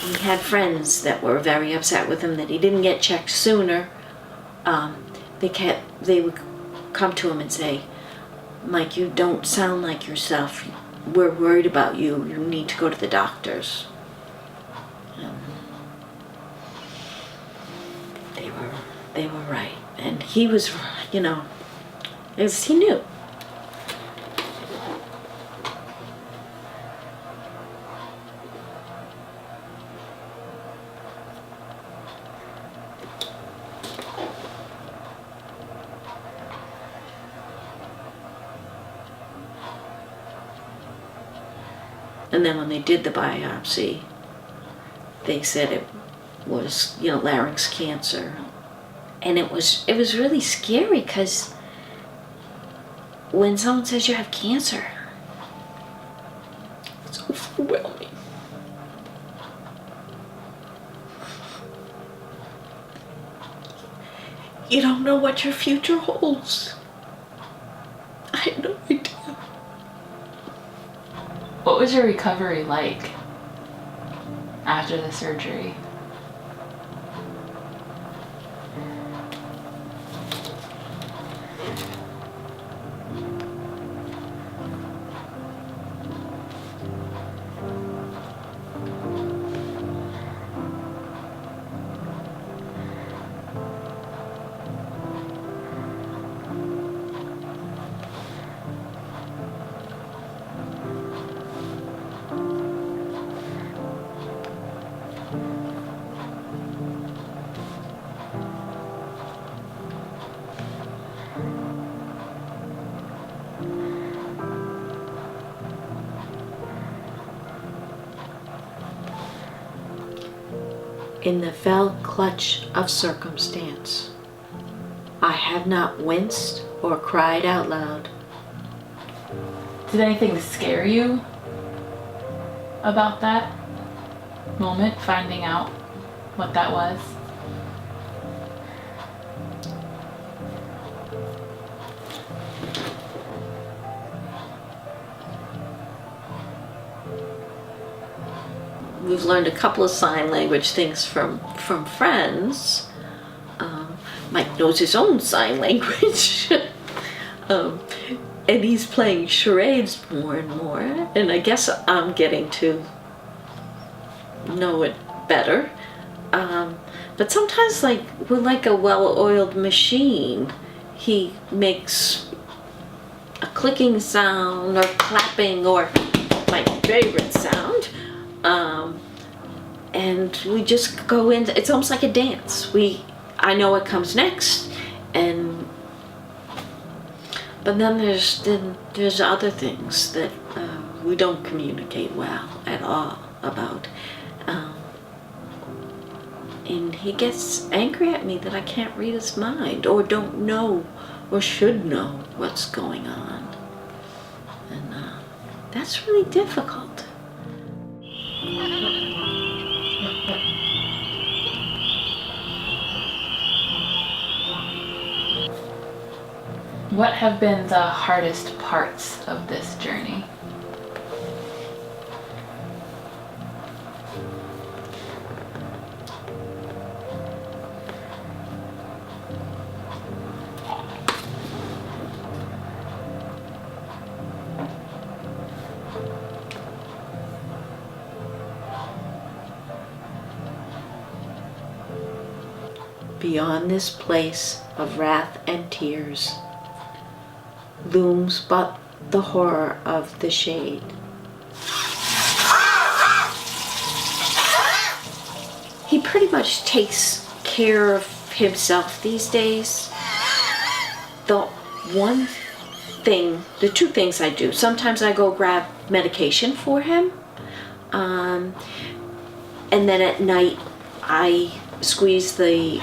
he had friends that were very upset with him that he didn't get checked sooner. They would come to him and say, "Mike, you don't sound like yourself. We're worried about you. You need to go to the doctors." They were right, and he was, he knew. And then when they did the biopsy, they said it was, larynx cancer. And it was really scary, because when someone says you have cancer, it's overwhelming. You don't know what your future holds. I had no idea. What was your recovery like after the surgery? In the fell clutch of circumstance, I have not winced or cried out loud. Did anything scare you about that moment, finding out what that was? We've learned a couple of sign language things from friends. Mike knows his own sign language. And he's playing charades more and more. And I guess I'm getting to know it better. But sometimes, we're like a well-oiled machine. He makes a clicking sound or clapping, or my favorite sound. And we just go in. It's almost like a dance. I know what comes next, but then there's other things that we don't communicate well at all about. And he gets angry at me that I can't read his mind, or don't know, or should know what's going on, and that's really difficult. What have been the hardest parts of this journey? Beyond this place of wrath and tears looms but the horror of the shade. He pretty much takes care of himself these days. The two things I do, sometimes I go grab medication for him, and then at night I squeeze the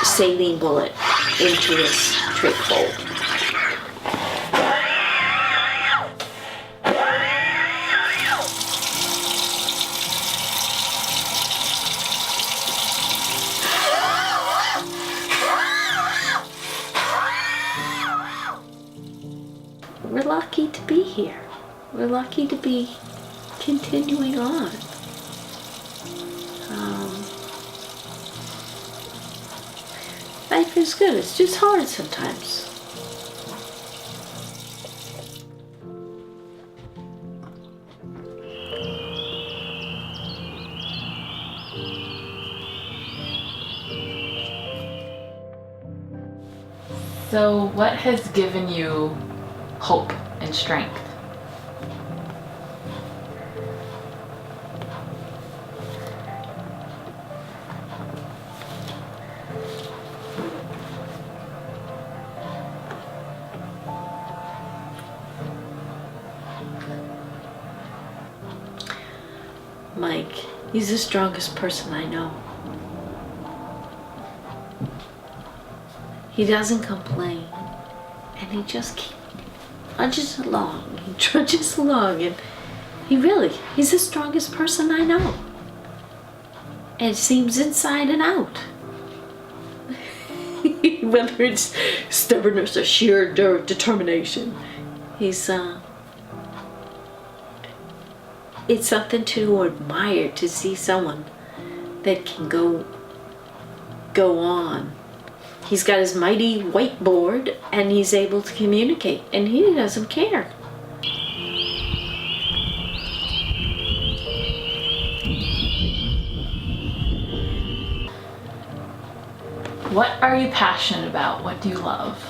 saline bullet into his trach bowl. We're lucky to be here. We're lucky to be continuing on. Life is good. It's just hard sometimes. So, what has given you hope and strength? Mike, he's the strongest person I know. He doesn't complain, and he just trudges along. He trudges along, and he's the strongest person I know. And it seems inside and out. Whether it's stubbornness or sheer determination, it's something to admire to see someone that can go on. He's got his mighty whiteboard and he's able to communicate, and he doesn't care. What are you passionate about? What do you love?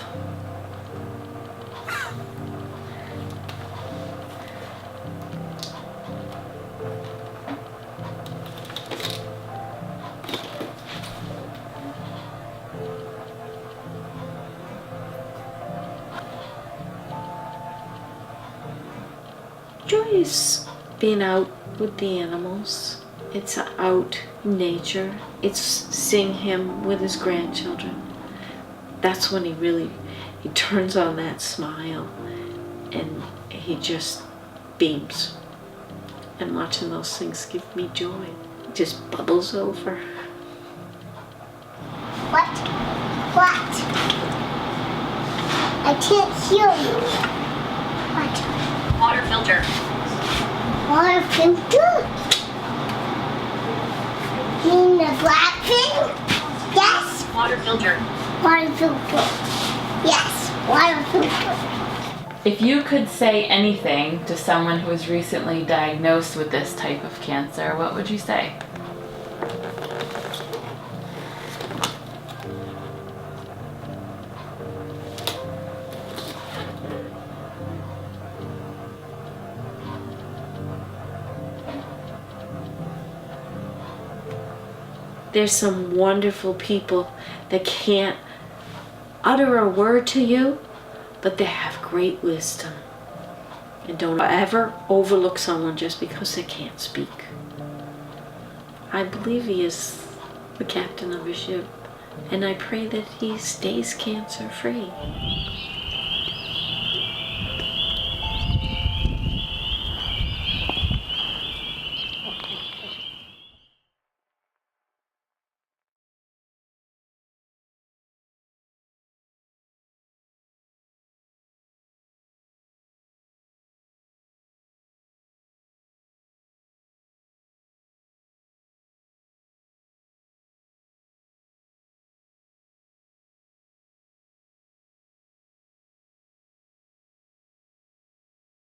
Joy is being out with the animals. It's out in nature. It's seeing him with his grandchildren. That's when he turns on that smile and he just beams. And watching those things give me joy. It just bubbles over. What? I can't hear you. What? Water filter. Water filter? You mean the black thing? Yes. Water filter. Water filter. Yes. Water filter. If you could say anything to someone who was recently diagnosed with this type of cancer, what would you say? There's some wonderful people that can't utter a word to you, but they have great wisdom. And don't ever overlook someone just because they can't speak. I believe he is the captain of a ship, and I pray that he stays cancer-free.